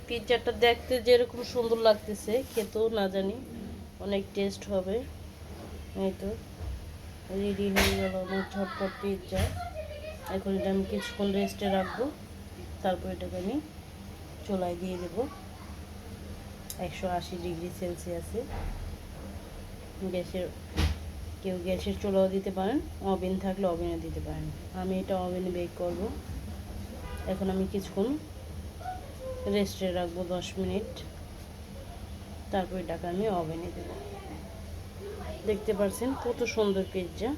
পিৎজাটা দেখতে যেরকম সুন্দর লাগতেছে, খেতেও না জানি অনেক টেস্ট হবে। এই তো রেডি হয়ে গেল আমার ঝটপট পিৎজা। এখন এটা আমি কিছুক্ষণ রেস্টে রাখবো, তারপর এটাকে আমি চুলায় দিয়ে দেবো 180°C। গ্যাসের কেউ গ্যাসের চুলাও দিতে পারেন, ওভেন থাকলে ওভেনে দিতে পারেন। আমি এটা ওভেনে বেক করব। এখন আমি কিছুক্ষণ রেস্টে রাখবো 10 মিনিট, তারপর এটাকে আমি ওভেনে দেবো। দেখতে পাচ্ছেন কত সুন্দর পিৎজা।